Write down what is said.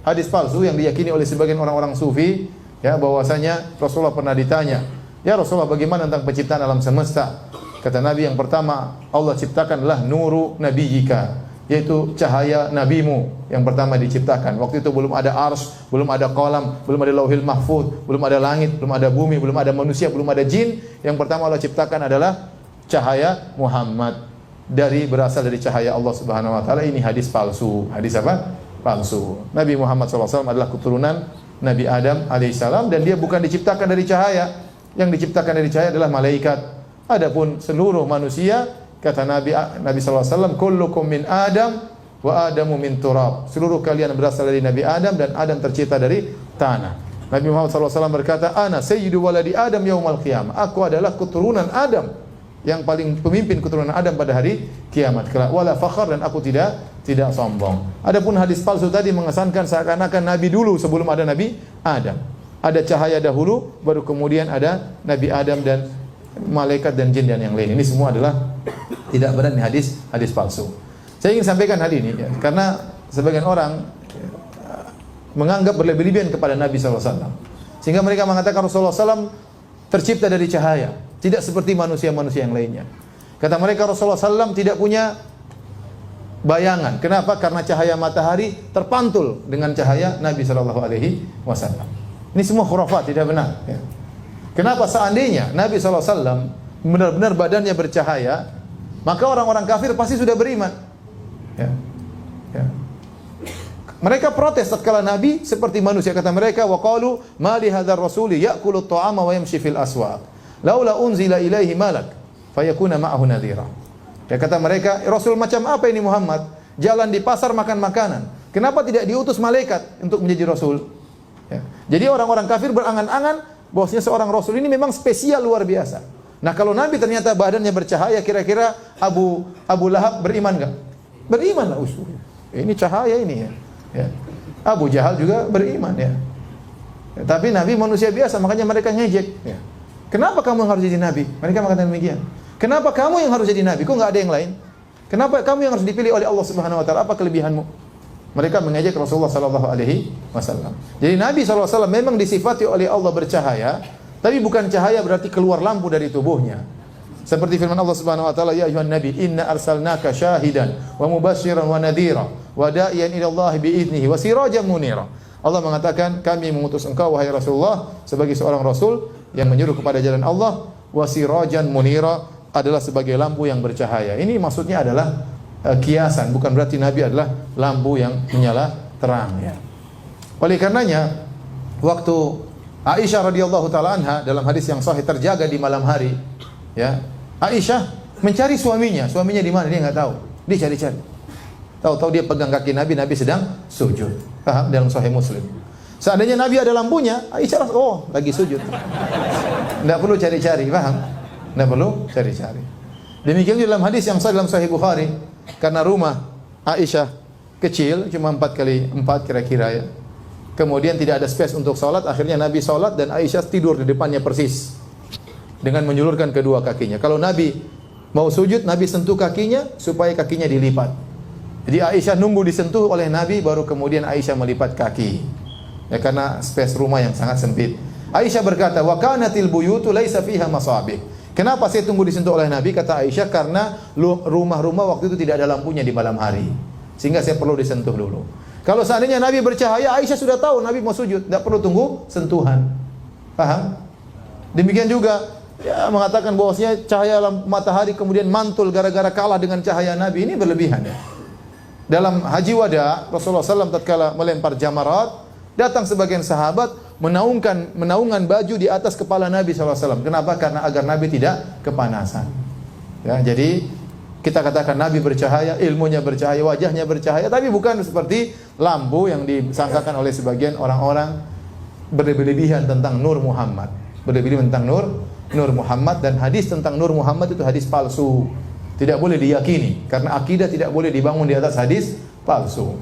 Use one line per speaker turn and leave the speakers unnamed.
hadis palsu yang diyakini oleh sebagian orang-orang sufi, ya, bahwasanya Rasulullah pernah ditanya, "Ya Rasulullah, bagaimana tentang penciptaan alam semesta?" Kata Nabi, yang pertama Allah ciptakanlah nuru nabiyyika, yaitu cahaya nabimu yang pertama diciptakan. Waktu itu belum ada arsy, belum ada qalam, belum ada lauhil mahfuz, belum ada langit, belum ada bumi, belum ada manusia, belum ada jin. Yang pertama Allah ciptakan adalah cahaya Muhammad, berasal dari cahaya Allah Subhanahu wa taala. Ini hadis palsu. Hadis apa? Palsu. Nabi Muhammad SAW adalah keturunan Nabi Adam alaihissalam, dan dia bukan diciptakan dari cahaya. Yang diciptakan dari cahaya adalah malaikat. Adapun seluruh manusia, kata Nabi SAW, kullukum min Adam wa Adamu min turab. Seluruh kalian berasal dari Nabi Adam, dan Adam tercipta dari tanah. Nabi Muhammad SAW berkata, "Ana sayyidu waladi Adam yaumal qiyamah." Aku adalah keturunan Adam, yang paling pemimpin keturunan Adam pada hari kiamat kelak. Wala fakhar, dan aku tidak sombong. Adapun hadis palsu tadi mengesankan seakan-akan Nabi dulu sebelum ada Nabi Adam. Ada cahaya dahulu, baru kemudian ada Nabi Adam dan malaikat dan jin dan yang lain. Ini semua adalah tidak benar, ini hadis palsu. Saya ingin sampaikan hal ini ya, karena sebagian orang menganggap berlebih-lebihan kepada Nabi SAW, sehingga mereka mengatakan Rasulullah SAW tercipta dari cahaya, tidak seperti manusia-manusia yang lainnya. Kata mereka Rasulullah SAW tidak punya bayangan. Kenapa? Karena cahaya matahari terpantul dengan cahaya Nabi SAW. Ini semua khurafat, tidak benar ya. Kenapa? Seandainya Nabi SAW benar-benar badannya bercahaya, maka orang-orang kafir pasti sudah beriman. Ya. Ya. Mereka protes tatkala Nabi seperti manusia. Kata mereka, wa qalu ma li hadzal rasuli ya'kulu at-ta'ama wa yamshi fil aswaq. Laula unzila ilaihi malak fayakuna ma'ahu nadhira. Ya, kata mereka, Rasul macam apa ini Muhammad? Jalan di pasar makan makanan. Kenapa tidak diutus malaikat untuk menjadi Rasul? Ya. Jadi orang-orang kafir berangan-angan bahwasanya seorang Rasul ini memang spesial luar biasa. Nah, kalau Nabi ternyata badannya bercahaya, kira-kira Abu Lahab beriman enggak? Beriman lah usul. Ini cahaya ini ya. Ya. Abu Jahal juga beriman ya. Ya. Tapi Nabi manusia biasa, makanya mereka ngejek. Ya. Kenapa kamu yang harus jadi Nabi? Mereka mengatakan demikian. Kenapa kamu yang harus jadi Nabi? Kok nggak ada yang lain? Kenapa kamu yang harus dipilih oleh Allah Subhanahu Wa Taala? Apa kelebihanmu? Mereka mengejek Rasulullah Sallallahu Alaihi Wasallam. Jadi Nabi Sallallahu Alaihi Wasallam memang disifati oleh Allah bercahaya, tapi bukan cahaya berarti keluar lampu dari tubuhnya. Seperti firman Allah Subhanahu Wa Taala, ya ayuhan Nabi, inna arsalnaka syahidan wa mubasyiran wa nadhira wa da'iyan ila Allah bi'idnihi wa sirajan munira. Allah mengatakan, kami mengutus engkau wahai Rasulullah sebagai seorang rasul yang menyuruh kepada jalan Allah, wa sirajan munira, adalah sebagai lampu yang bercahaya. Ini maksudnya adalah kiasan, bukan berarti Nabi adalah lampu yang menyala terang ya. Oleh karenanya waktu Aisyah radhiyallahu taala anha dalam hadis yang sahih terjaga di malam hari ya, Aisyah mencari suaminya di mana dia enggak tahu. Dia cari-cari. Tahu-tahu dia pegang kaki Nabi, Nabi sedang sujud. Paham? Dalam sahih Muslim. Seandainya Nabi ada lampunya, Aisyah lagi sujud. Enggak perlu cari-cari, paham? Enggak perlu cari-cari. Demikian juga dalam hadis yang sahih dalam Sahih Bukhari, karena rumah Aisyah kecil, cuma 4x4 kira-kira ya. Kemudian tidak ada space untuk sholat, akhirnya Nabi sholat dan Aisyah tidur di depannya persis dengan menjulurkan kedua kakinya. Kalau Nabi mau sujud, Nabi sentuh kakinya supaya kakinya dilipat. Jadi Aisyah nunggu disentuh oleh Nabi, baru kemudian Aisyah melipat kaki. Ya, karena space rumah yang sangat sempit. Aisyah berkata, wa kanatil buyutu laisa fiha masabih. Kenapa saya tunggu disentuh oleh Nabi? Kata Aisyah, karena rumah-rumah waktu itu tidak ada lampunya di malam hari, sehingga saya perlu disentuh dulu. Kalau seandainya Nabi bercahaya, Aisyah sudah tahu Nabi mau sujud, tidak perlu tunggu sentuhan. Paham? Demikian juga ya, mengatakan bahwasanya cahaya matahari kemudian mantul gara-gara kalah dengan cahaya Nabi, ini berlebihan ya. Dalam haji wada, Rasulullah SAW tatkala melempar jamarat, datang sebagian sahabat menaungan baju di atas kepala Nabi SAW. Kenapa? Karena agar Nabi tidak kepanasan. Ya, jadi kita katakan Nabi bercahaya, ilmunya bercahaya, wajahnya bercahaya, tapi bukan seperti lampu yang disangkakan oleh sebagian orang-orang berlebihan tentang Nur Muhammad. Berlebihan tentang Nur Muhammad, dan hadis tentang Nur Muhammad itu hadis palsu. Tidak boleh diyakini, karena akidah tidak boleh dibangun di atas hadis palsu.